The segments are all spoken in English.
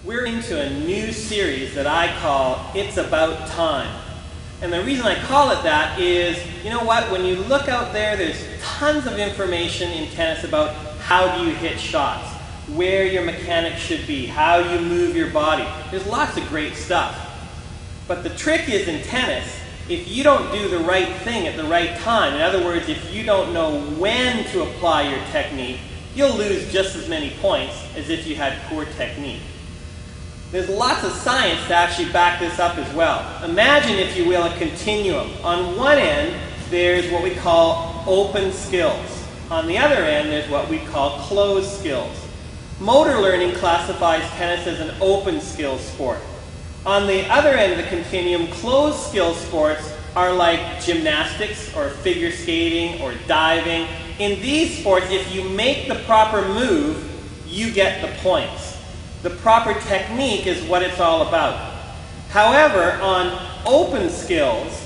We're into a new series that I call It's About Time. And the reason I call it that is, you know what, when you look out there, there's tons of information in tennis about how do you hit shots, where your mechanics should be, how you move your body. There's lots of great stuff. But the trick is in tennis, if you don't do the right thing at the right time, in other words, if you don't know when to apply your technique, you'll lose just as many points as if you had poor technique. There's lots of science to actually back this up as well. Imagine, if you will, a continuum. On one end, there's what we call open skills. On the other end, there's what we call closed skills. Motor learning classifies tennis as an open skills sport. On the other end of the continuum, closed skills sports are like gymnastics or figure skating or diving. In these sports, if you make the proper move, you get the points. The proper technique is what it's all about. However, on open skills,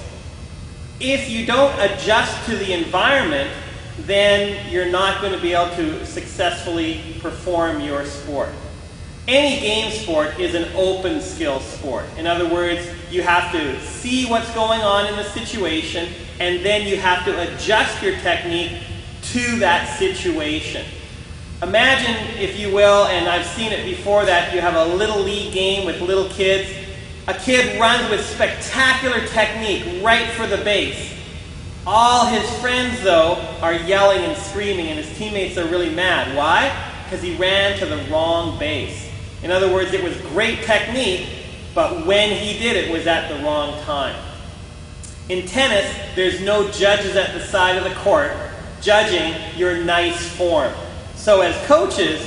if you don't adjust to the environment, then you're not going to be able to successfully perform your sport. Any game sport is an open skill sport. In other words, you have to see what's going on in the situation, and then you have to adjust your technique to that situation. Imagine, if you will, and I've seen it before, that you have a little league game with little kids. A kid runs with spectacular technique right for the base. All his friends, though, are yelling and screaming, and his teammates are really mad. Why? Because he ran to the wrong base. In other words, it was great technique, but when he did it was at the wrong time. In tennis, there's no judges at the side of the court judging your nice form. So as coaches,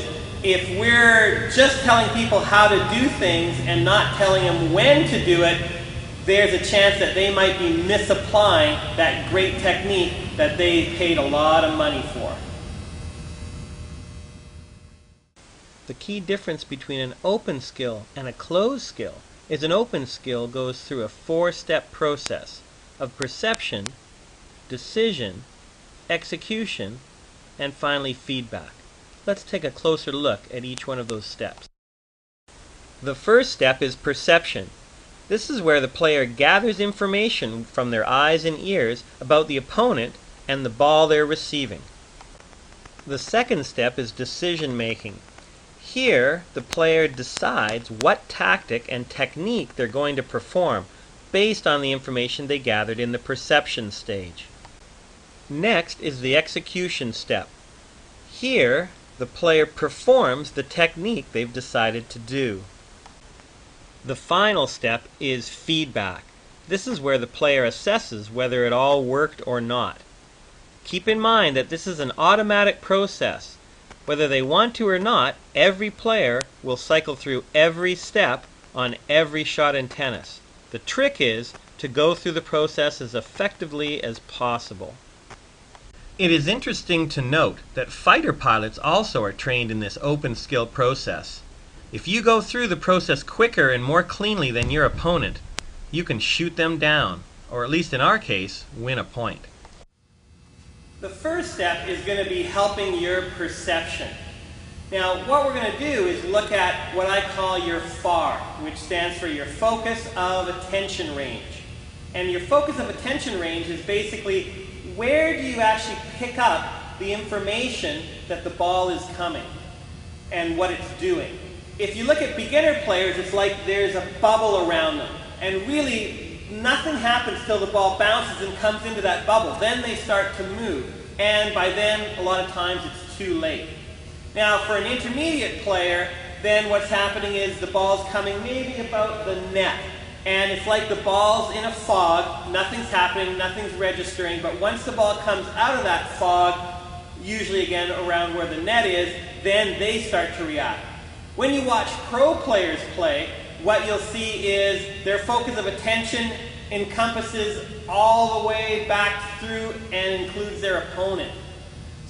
if we're just telling people how to do things and not telling them when to do it, there's a chance that they might be misapplying that great technique that they paid a lot of money for. The key difference between an open skill and a closed skill is an open skill goes through a four-step process of perception, decision, execution, and finally feedback. Let's take a closer look at each one of those steps. The first step is perception. This is where the player gathers information from their eyes and ears about the opponent and the ball they're receiving. The second step is decision making. Here, the player decides what tactic and technique they're going to perform based on the information they gathered in the perception stage. Next is the execution step. Here, the player performs the technique they've decided to do. The final step is feedback. This is where the player assesses whether it all worked or not. Keep in mind that this is an automatic process. Whether they want to or not, every player will cycle through every step on every shot in tennis. The trick is to go through the process as effectively as possible. It is interesting to note that fighter pilots also are trained in this open skill process. If you go through the process quicker and more cleanly than your opponent, you can shoot them down, or at least in our case, win a point. The first step is going to be helping your perception. Now, what we're going to do is look at what I call your FAR, which stands for your focus of attention range. And your focus of attention range is basically where do you actually pick up the information that the ball is coming and what it's doing. If you look at beginner players, it's like there's a bubble around them. And really, nothing happens till the ball bounces and comes into that bubble. Then they start to move. And by then, a lot of times, it's too late. Now, for an intermediate player, then what's happening is the ball's coming maybe about the net. And it's like the ball's in a fog, nothing's happening, nothing's registering, but once the ball comes out of that fog, usually again around where the net is, then they start to react. When you watch pro players play, what you'll see is their focus of attention encompasses all the way back through and includes their opponent.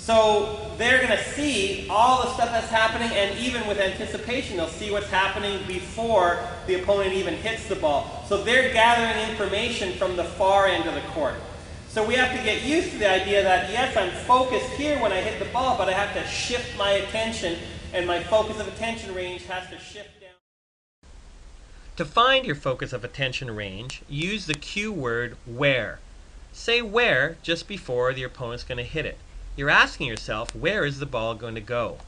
So they're going to see all the stuff that's happening, and even with anticipation, they'll see what's happening before the opponent even hits the ball. So they're gathering information from the far end of the court. So we have to get used to the idea that, yes, I'm focused here when I hit the ball, but I have to shift my attention, and my focus of attention range has to shift down. To find your focus of attention range, use the cue word where. Say where just before the opponent's going to hit it. You're asking yourself, where is the ball going to go?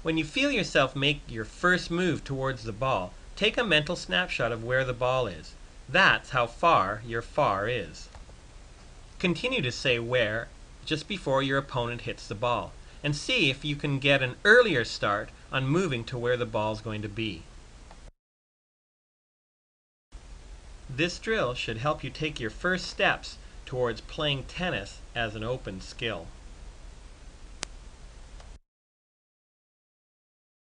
When you feel yourself make your first move towards the ball, take a mental snapshot of where the ball is. That's how far your far is. Continue to say where just before your opponent hits the ball, and see if you can get an earlier start on moving to where the ball is going to be. This drill should help you take your first steps towards playing tennis as an open skill.